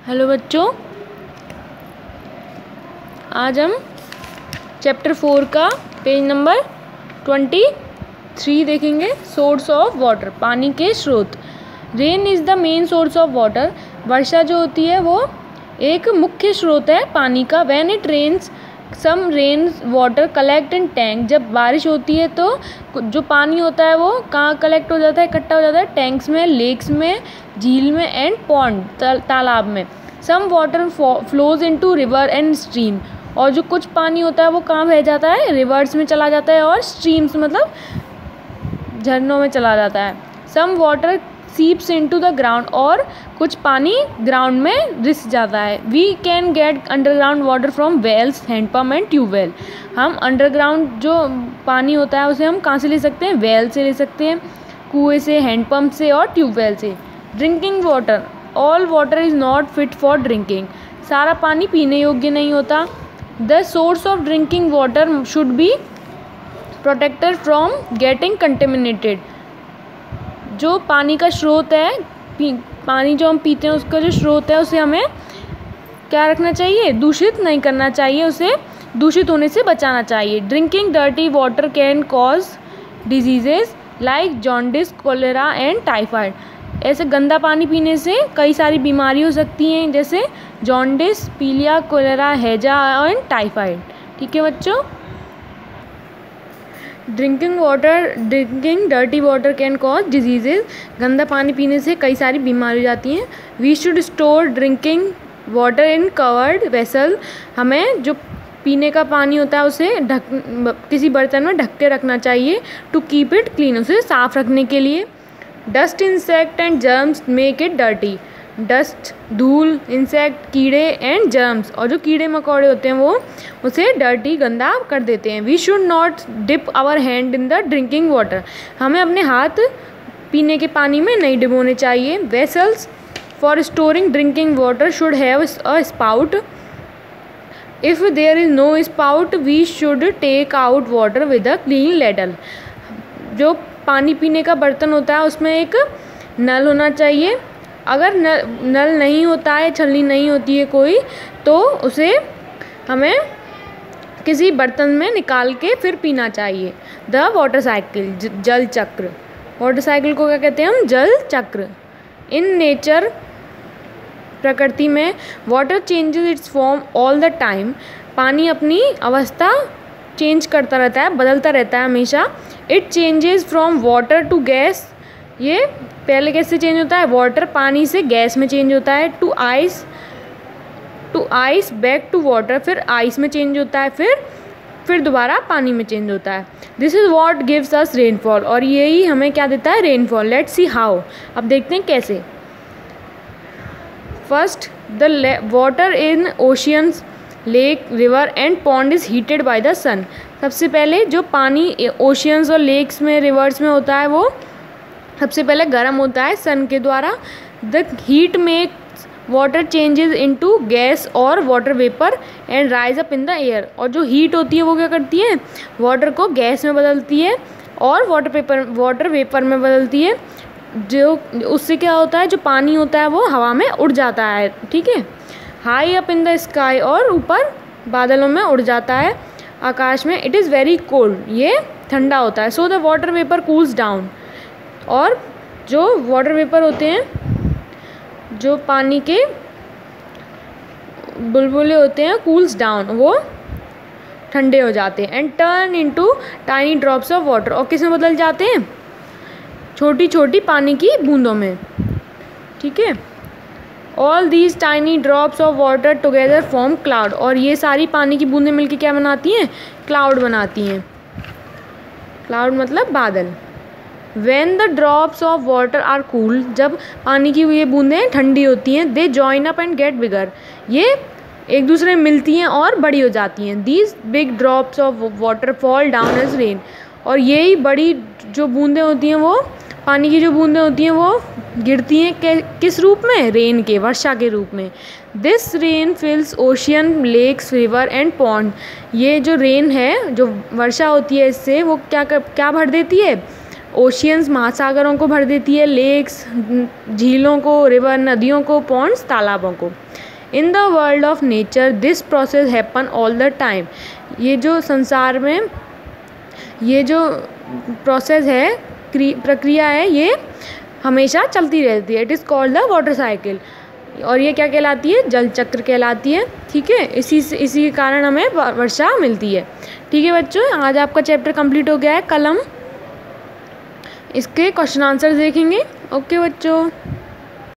Hello बच्चों, आज हम चैप्टर 4 का पेज नंबर 23 देखेंगे। सोर्स ऑफ वाटर, पानी के स्रोत। Rain is the main source of water. वर्षा जो होती है वो एक मुख्य स्रोत है पानी का। When it rains some rain water collect in tank. जब बारिश होती है तो जो पानी होता है वो कहाँ कलेक्ट हो जाता है, इकट्ठा हो जाता है? टैंक्स में, लेक्स में, झील में एंड पॉन्ड, तालाब में। Some water flows into river and stream. और जो कुछ पानी होता है वो कहाँ बह जाता है? रिवर्स में चला जाता है और स्ट्रीम्स मतलब झरनों में चला जाता है। Some water seeps into the ground. और कुछ पानी ग्राउंड में रिस जाता है। We can get underground water from wells, handpump and tubewell. हम अंडरग्राउंड जो पानी होता है उसे हम कहाँ से ले सकते हैं? वेल से ले सकते हैं, कुएं से, हैंडपम्प से और ट्यूबवेल से। Drinking water, all water is not fit for drinking. सारा पानी पीने योग्य नहीं होता। The source of drinking water should be protected from getting contaminated. जो पानी का स्रोत है, पानी जो हम पीते हैं उसका जो स्रोत है उसे हमें क्या रखना चाहिए? दूषित नहीं करना चाहिए, उसे दूषित होने से बचाना चाहिए। Drinking dirty water can cause diseases like jaundice, cholera and typhoid. ऐसे गंदा पानी पीने से कई सारी बीमारी हो सकती हैं, जैसे जॉन्डिस, पीलिया, कोलेरा, हैजा एंड टाइफाइड। ठीक है बच्चों। Drinking dirty water can cause diseases. गंदा पानी पीने से कई सारी बीमारी हो जाती हैं। We should store drinking water in covered vessel. हमें जो पीने का पानी होता है उसे किसी बर्तन में ढक के रखना चाहिए। टू कीप इट क्लीन, उसे साफ रखने के लिए। Dust, insect and germs make it dirty. Dust, धूल, इंसेक्ट, कीड़े एंड जर्म्स, और जो कीड़े मकोड़े होते हैं वो उसे डर्टी, गंदा कर देते हैं। We should not dip our hand in the drinking water. हमें अपने हाथ पीने के पानी में नहीं डुबोने चाहिए। Vessels for storing drinking water should have a spout. If there is no spout we should take out water with a clean ladle. जो पानी पीने का बर्तन होता है उसमें एक नल होना चाहिए। अगर नल नहीं होता है, छलनी नहीं होती है कोई, तो उसे हमें किसी बर्तन में निकाल के फिर पीना चाहिए। द वाटर साइकिल, जल चक्र। वाटर साइकिल को क्या कहते हैं हम? जल चक्र। इन नेचर, प्रकृति में, water changes it's form all the time. पानी अपनी अवस्था चेंज करता रहता है, बदलता रहता है हमेशा। It changes from water to gas. ये पहले कैसे चेंज होता है? वाटर, पानी से गैस में चेंज होता है। To ice, back to water, फिर आइस में चेंज होता है, फिर दोबारा पानी में चेंज होता है। This is what gives us rainfall. और यही हमें क्या देता है? रेनफॉल। Let's see how. अब देखते हैं कैसे। First, the water in oceans, lake, river and pond is heated by the sun. सबसे पहले जो पानी ओशियंस और लेक्स में, रिवर्स में होता है वो सबसे पहले गर्म होता है सन के द्वारा। The heat makes water changes into gas और water vapour and rise up in the air. और जो हीट होती है वो क्या करती है? वाटर को गैस में बदलती है और वाटर वेपर में बदलती है। जो उससे क्या होता है? जो पानी होता है वो हवा में उड़ जाता है। ठीक है, high up in the sky, और ऊपर बादलों में उड़ जाता है आकाश में। इट इज़ वेरी कोल्ड, ये ठंडा होता है। So the water vapour cools down. और जो वाटर वेपर होते हैं, जो पानी के बुलबुले होते हैं, कूल्स डाउन, वो ठंडे हो जाते हैं। And turn into tiny drops of water. और किस में बदल जाते हैं? छोटी छोटी पानी की बूंदों में। ठीक है। All these tiny drops of water together form cloud. और ये सारी पानी की बूंदें मिलकर क्या बनाती हैं? क्लाउड बनाती हैं। क्लाउड मतलब बादल। When the drops of water are cool, जब पानी की ये बूंदें ठंडी होती हैं, they join up and get bigger, ये एक दूसरे में मिलती हैं और बड़ी हो जाती हैं। These big drops of water fall down as rain। और यही बड़ी जो बूंदें होती हैं, वो पानी की जो बूंदें होती हैं वो गिरती हैं किस रूप में? रेन के, वर्षा के रूप में। This rain fills ocean, lakes, river and pond. ये जो रेन है, जो वर्षा होती है, इससे वो क्या भर देती है? ओशियंस महासागरों को भर देती है, लेक्स झीलों को, रिवर नदियों को, पॉन्ड्स तालाबों को। In the world of nature this process happen all the time. ये जो संसार में ये जो प्रोसेस है, प्रक्रिया है, ये हमेशा चलती रहती है। It is called the water cycle. और ये क्या कहलाती है? जल चक्र कहलाती है। ठीक है, इसी के कारण हमें वर्षा मिलती है। ठीक है बच्चों, आज आपका चैप्टर कंप्लीट हो गया है। कल हम इसके क्वेश्चन आंसर देखेंगे। ओके बच्चों।